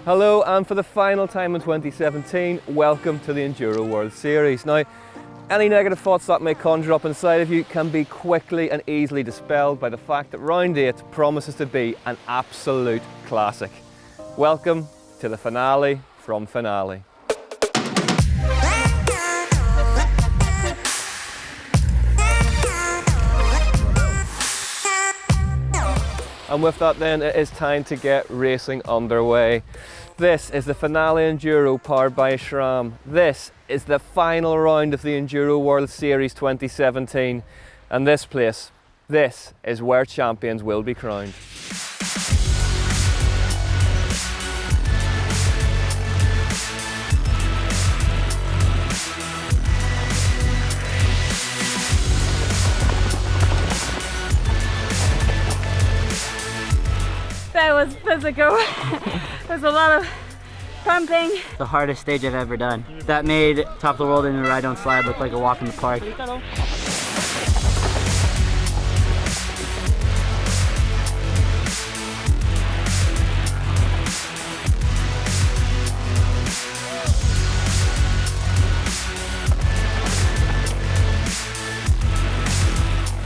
Hello, and for the final time in 2017, welcome to the Enduro World Series. Now, any negative thoughts that may conjure up inside of you can be quickly and easily dispelled by the fact that round 8 promises to be an absolute classic. Welcome to the finale from Finale. And with that then, it is time to get racing underway. This is the Finale Enduro powered by SRAM. This is the final round of the Enduro World Series 2017. And this place, this is where champions will be crowned. That was physical. There's a lot of pumping. The hardest stage I've ever done. That made Top of the World in a ride on slide look like a walk in the park.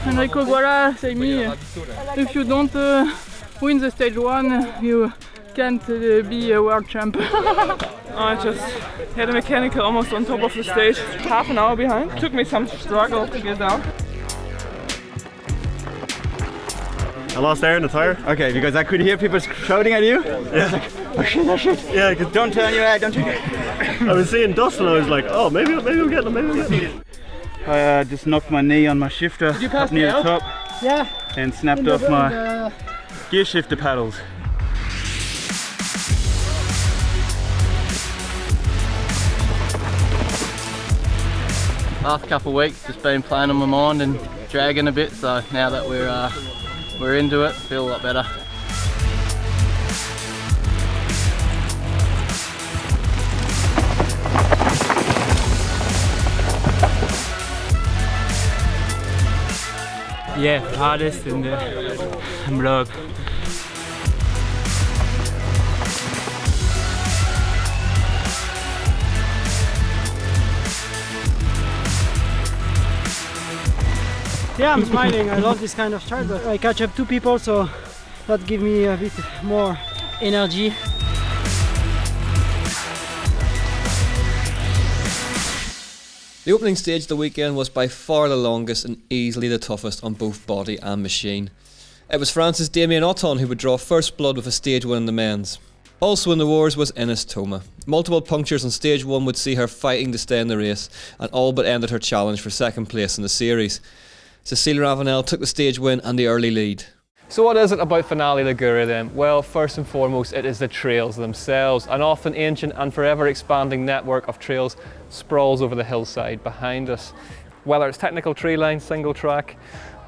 Enrico Guara say me, if you don't win the stage 1, you can't be a world champ. I just had a mechanical almost on top of the stage, half an hour behind. Took me some struggle to get down. I lost air in the tire. Okay, because I could hear people shouting at you. Yeah. Like, oh shit, oh shit. Yeah, because Don't turn your head, don't turn your head. I was seeing dust and I was like, oh, maybe I'm getting them, maybe I'm getting them. I just knocked my knee on my shifter up near the top. Yeah. And snapped off my gear shifter paddles. Last couple of weeks just been playing on my mind and dragging a bit, so now that we're into it, feel a lot better. Yeah, hardest in the vlog. Yeah, I'm smiling. I love this kind of start, but I catch up 2 people, so that gives me a bit more energy. The opening stage of the weekend was by far the longest and easily the toughest on both body and machine. It was France's Damien Otton who would draw first blood with a stage 1 in the men's. Also in the wars was Ines Toma. Multiple punctures on stage 1 would see her fighting to stay in the race and all but ended her challenge for second place in the series. Cécile Ravenel took the stage win and the early lead. So what is it about Finale Ligure then? Well, first and foremost, it is the trails themselves. An often ancient and forever expanding network of trails sprawls over the hillside behind us. Whether it's technical tree line, single track,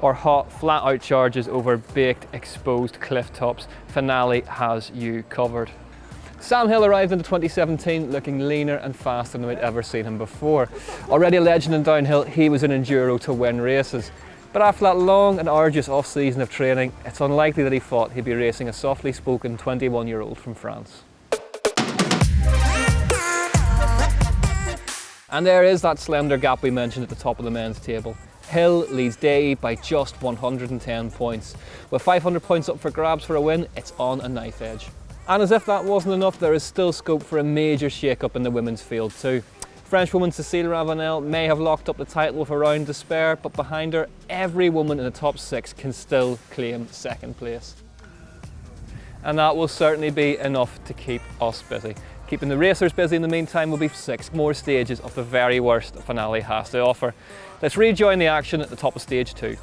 or hot, flat out charges over baked, exposed cliff tops, Finale has you covered. Sam Hill arrived into 2017 looking leaner and faster than we'd ever seen him before. Already a legend in downhill, he was an enduro to win races. But after that long and arduous off-season of training, it's unlikely that he thought he'd be racing a softly spoken 21-year-old from France. And there is that slender gap we mentioned at the top of the men's table. Hill leads Day by just 110 points. With 500 points up for grabs for a win, it's on a knife edge. And as if that wasn't enough, there is still scope for a major shake-up in the women's field too. Frenchwoman Cécile Ravenel may have locked up the title with a round to spare, but behind her, every woman in the top 6 can still claim second place. And that will certainly be enough to keep us busy. Keeping the racers busy in the meantime will be 6 more stages of the very worst Finale has to offer. Let's rejoin the action at the top of stage 2.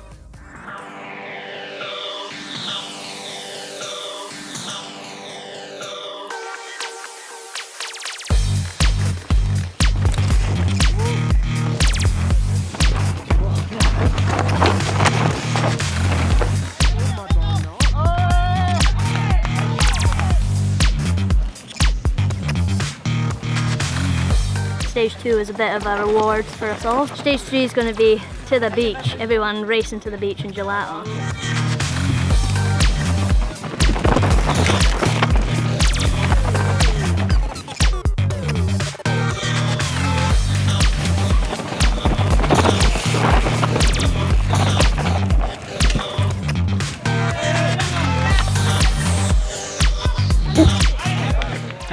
Stage 2 is a bit of a reward for us all. Stage 3 is going to be to the beach, everyone racing to the beach in gelato.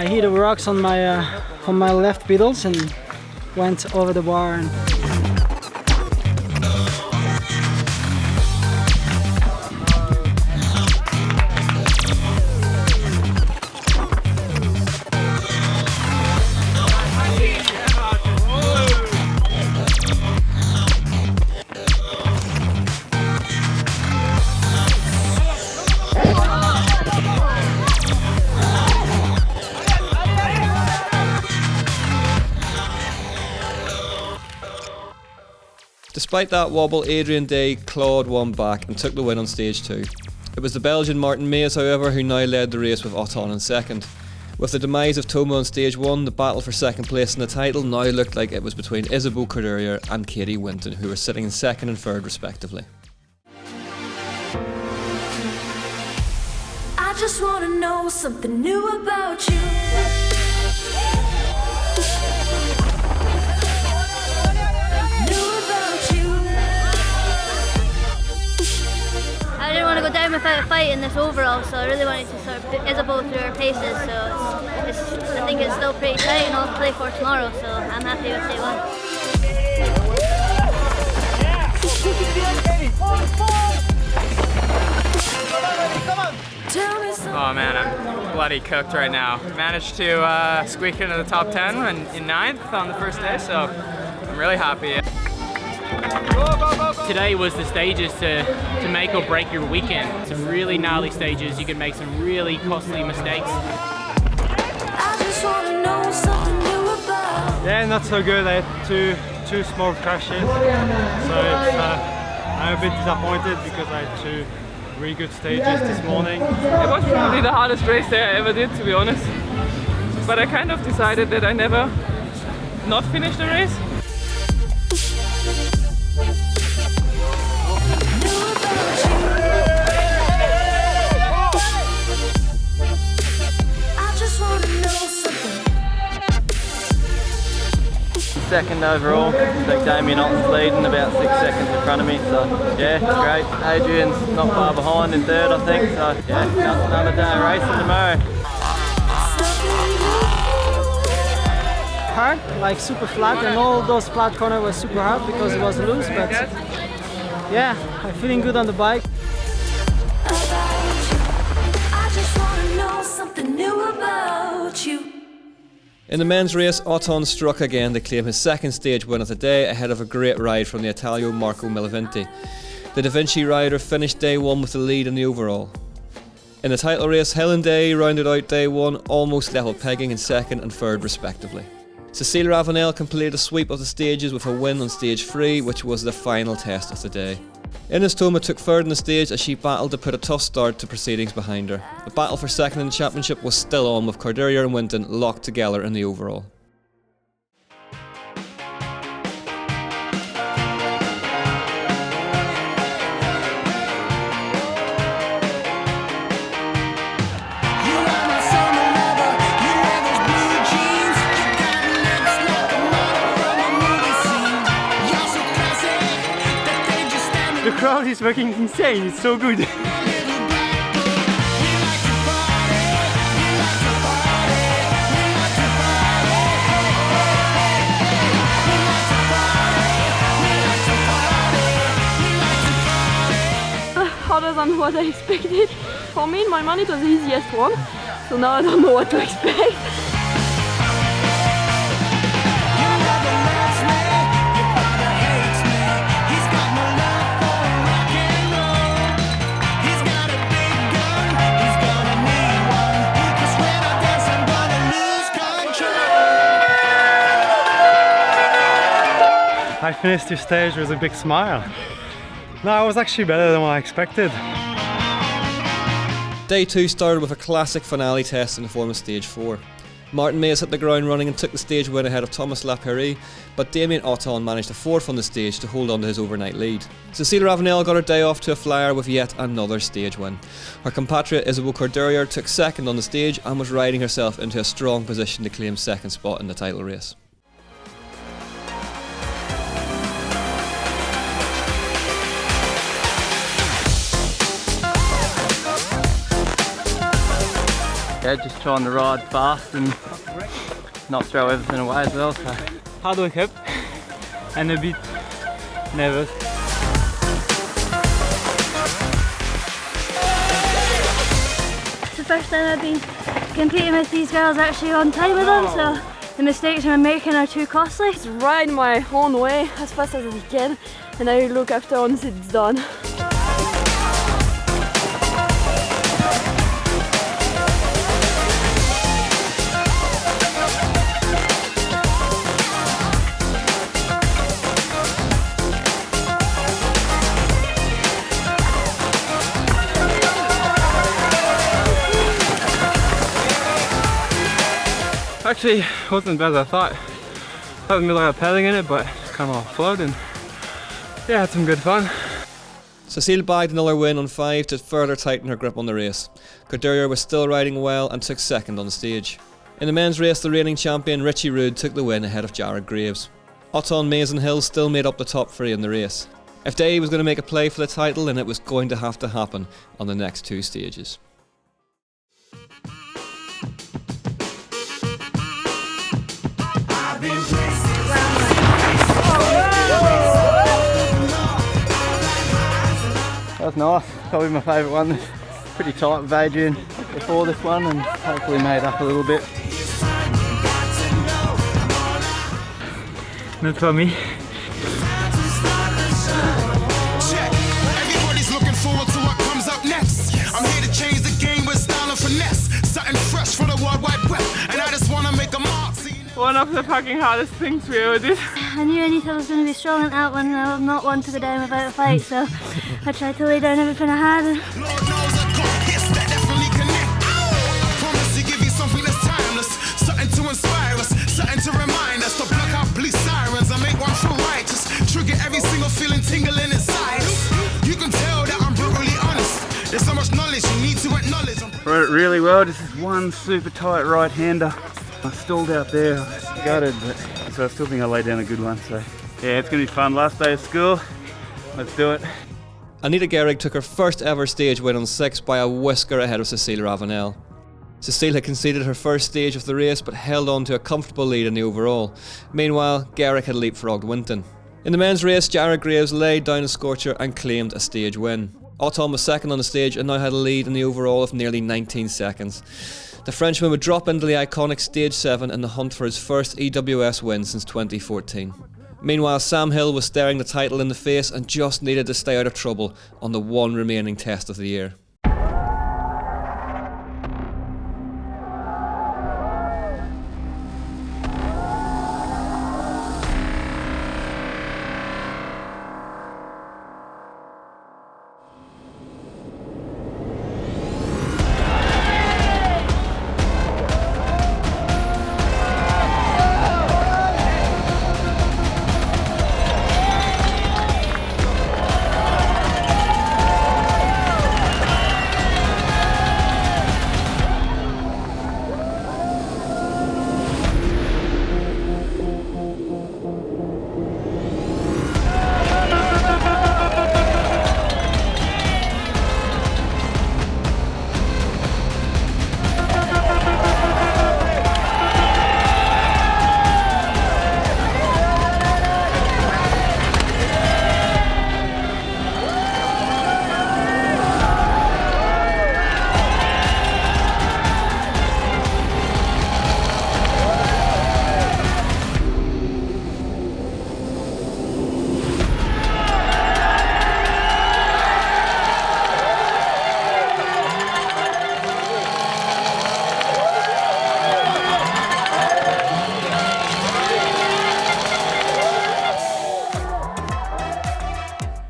I hit the rocks on my left pedals and went over the bar. And Despite that wobble, Adrian Day clawed one back and took the win on stage 2. It was the Belgian Martin Maes, however, who now led the race with Otton in second. With the demise of Toma on stage 1, the battle for second place in the title now looked like it was between Isabel Corderia and Katie Winton, who were sitting in second and third respectively. I just want to know something new about you. I didn't want to go down without a fight in this overall, so I really wanted to sort of put Isabel through her paces. So I think it's still pretty tight and all to play for tomorrow, so I'm happy with day 1. Oh man, I'm bloody cooked right now. Managed to squeak into the top 10 in 9th on the first day, so I'm really happy. Today was the stages to make or break your weekend. Some really gnarly stages. You can make some really costly mistakes. I just want to know something new about. Yeah, not so good. I had two small crashes, so I'm a bit disappointed because I had 2 really good stages this morning. It was probably the hardest race day I ever did, to be honest. But I kind of decided that I never not finish the race. Second overall, so Damien Otton's leading about 6 seconds in front of me, so yeah, it's great. Adrian's not far behind in 3rd, I think, so yeah, another day of racing tomorrow. hard, like super flat, and all those flat corners were super hard because it was loose, but yeah, I'm feeling good on the bike. I just want to know something new about you. In the men's race, Otton struck again to claim his second stage win of the day ahead of a great ride from the Italio Marco Milavinti. The Da Vinci rider finished day 1 with the lead in the overall. In the title race, Helen Day rounded out day 1, almost level pegging in 2nd and 3rd respectively. Cecile Ravenel completed a sweep of the stages with a win on stage 3, which was the final test of the day. Ines Toma took 3rd in the stage as she battled to put a tough start to proceedings behind her. The battle for 2nd in the championship was still on, with Corderia and Winton locked together in the overall. The crowd is fucking insane, it's so good. Harder than what I expected. For me, in my mind, it was the easiest one. So now I don't know what to expect. I finished this stage with a big smile. No, it was actually better than what I expected. Day 2 started with a classic finale test in the form of stage 4. Martin Maes hit the ground running and took the stage win ahead of Thomas Lapéry, but Damien Otton managed a 4th on the stage to hold on to his overnight lead. Cecile Ravenel got her day off to a flyer with yet another stage win. Her compatriot Isabel Corderia took 2nd on the stage and was riding herself into a strong position to claim 2nd spot in the title race. yeah, just trying to ride fast and not throw everything away as well. So Hard work up and a bit nervous. It's the first time I've been competing with these girls actually on time with them, so the mistakes I'm making are too costly. Just ride my own way as fast as I can, and I look after once it's done. Actually, it wasn't as bad as I thought. I was like paddling in it, but just kind of flowed and yeah, had some good fun. Cecile bagged another win on 5 to further tighten her grip on the race. Coderrier was still riding well and took second on the stage. In the men's race, the reigning champion Richie Rude took the win ahead of Jared Graves. Otton Mason-Hill still made up the top 3 in the race. If Day was going to make a play for the title, then it was going to have to happen on the next 2 stages. that was nice, probably my favourite one. Pretty tight with Adrian before this one and hopefully made up a little bit. Not for me. Everybody's looking forward to what comes up next. I'm here to change the game with style and finesse. Something fresh for the World Wide Web, and I just want to make a mark. One of the fucking hardest things we ever did. I knew Anita was going to be strong in that one, and I'm not one to go down without a fight, so I tried to lay down everything I had. Lord knows I got hits that definitely connect. I promise to give you something that's timeless, something to inspire us, something to remind us to block out police sirens and make one feel righteous. Trigger every single feeling tingling inside us. You can tell that I'm brutally honest. There's so much knowledge you need to acknowledge. Rode it really well, just this one super tight right-hander. I stalled out there, I was gutted, but so I still think I laid down a good one. So yeah, it's going to be fun. Last day of school, let's do it. Anita Gehrig took her first ever stage win on 6 by a whisker ahead of Cecile Ravenel. Cecile had conceded her first stage of the race but held on to a comfortable lead in the overall. Meanwhile, Gehrig had leapfrogged Winton. In the men's race, Jared Graves laid down a scorcher and claimed a stage win. Otton was second on the stage and now had a lead in the overall of nearly 19 seconds. The Frenchman would drop into the iconic Stage 7 in the hunt for his first EWS win since 2014. Meanwhile, Sam Hill was staring the title in the face and just needed to stay out of trouble on the one remaining test of the year.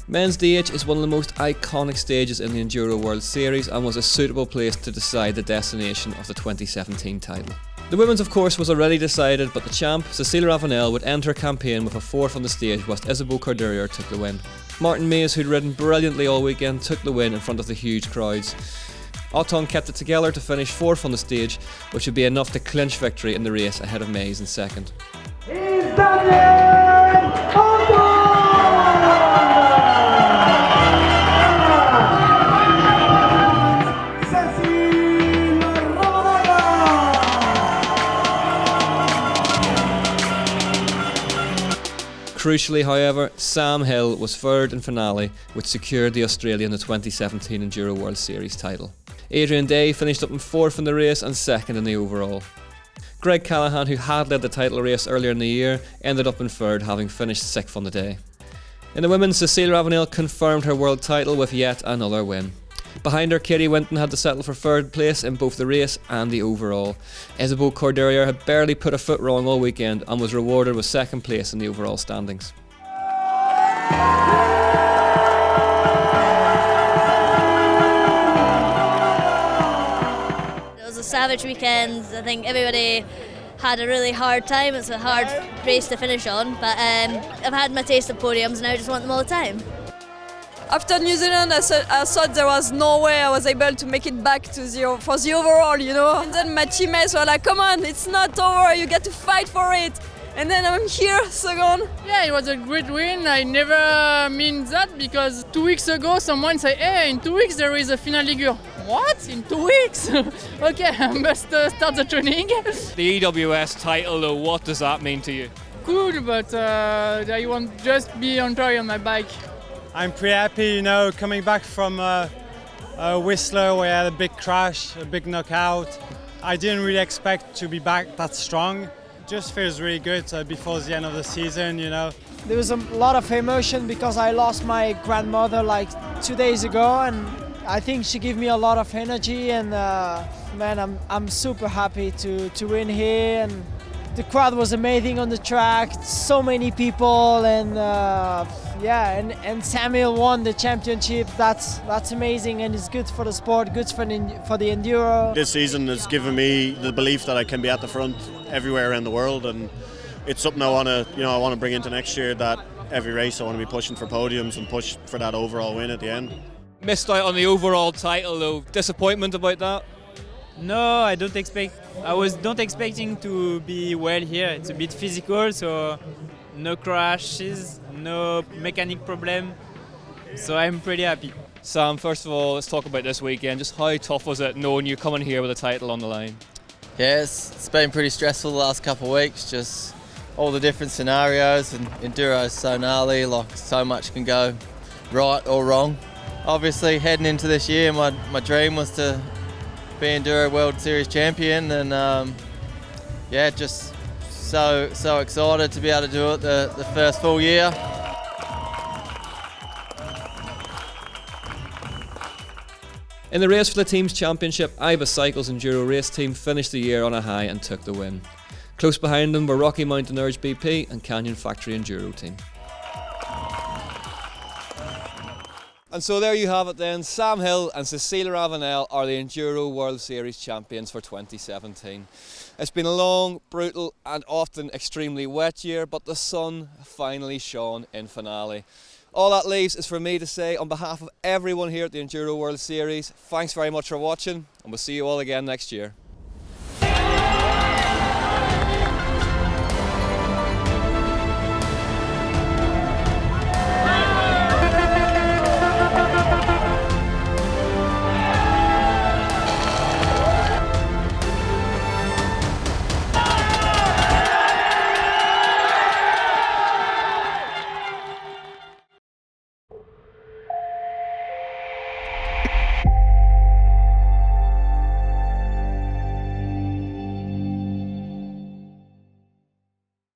Men's DH is one of the most iconic stages in the Enduro World Series and was a suitable place to decide the destination of the 2017 title. The women's, of course, was already decided, but the champ, Cecile Ravenel, would end her campaign with a 4th on the stage whilst Isabeau Coderrier took the win. Martin Mays, who'd ridden brilliantly all weekend, took the win in front of the huge crowds. Otton kept it together to finish 4th on the stage, which would be enough to clinch victory in the race ahead of Mays in 2nd. Crucially, however, Sam Hill was third in finale, which secured the Australian the 2017 Enduro World Series title. Adrian Day finished up in 4th in the race and 2nd in the overall. Greg Callahan, who had led the title race earlier in the year, ended up in 3rd, having finished 6th on the day. In the women's, Cecile Ravenel confirmed her world title with yet another win. Behind her, Katie Winton had to settle for 3rd place in both the race and the overall. Isabeau Corderier had barely put a foot wrong all weekend and was rewarded with 2nd place in the overall standings. It was a savage weekend. I think everybody had a really hard time. It's a hard race to finish on, but I've had my taste of podiums and I just want them all the time. After New Zealand, I thought there was no way I was able to make it back to for the overall, you know. And then my teammates were like, come on, it's not over, you get to fight for it. And then I'm here, second. Yeah, it was a great win. I never mean that because 2 weeks ago someone said, hey, in 2 weeks there is a Finale Ligure. What? In 2 weeks? Okay, I must start the training. The EWS title, though, what does that mean to you? Cool, but I want just be on track on my bike. I'm pretty happy, you know, coming back from Whistler where I had a big crash, a big knockout. I didn't really expect to be back that strong. Just feels really good before the end of the season, you know. There was a lot of emotion because I lost my grandmother like 2 days ago, and I think she gave me a lot of energy, and man, I'm super happy to win here, and the crowd was amazing on the track, so many people, and yeah, and Samuel won the championship. That's amazing, and it's good for the sport, good for the enduro. This season has given me the belief that I can be at the front everywhere around the world, and it's something I want to bring into next year. That every race I want to be pushing for podiums and push for that overall win at the end. Missed out on the overall title, though. Disappointment about that? No, I don't expect. I was not expecting to be well here. It's a bit physical, so no crashes, no mechanic problem. So I'm pretty happy. Sam, first of all, let's talk about this weekend. Just how tough was it knowing you're coming here with a title on the line? Yeah, it's been pretty stressful the last couple of weeks. Just all the different scenarios, and enduro is so gnarly. Like so much can go right or wrong. Obviously, heading into this year, my dream was to be Enduro World Series champion, and yeah, just so excited to be able to do it the first full year. In the race for the team's championship, Iva Cycles Enduro race team finished the year on a high and took the win. Close behind them were Rocky Mountain Urge BP and Canyon Factory Enduro team. And so there you have it then. Sam Hill and Cecile Ravenel are the Enduro World Series champions for 2017. It's been a long, brutal and often extremely wet year, but the sun finally shone in finale. All that leaves is for me to say, on behalf of everyone here at the Enduro World Series, thanks very much for watching, and we'll see you all again next year.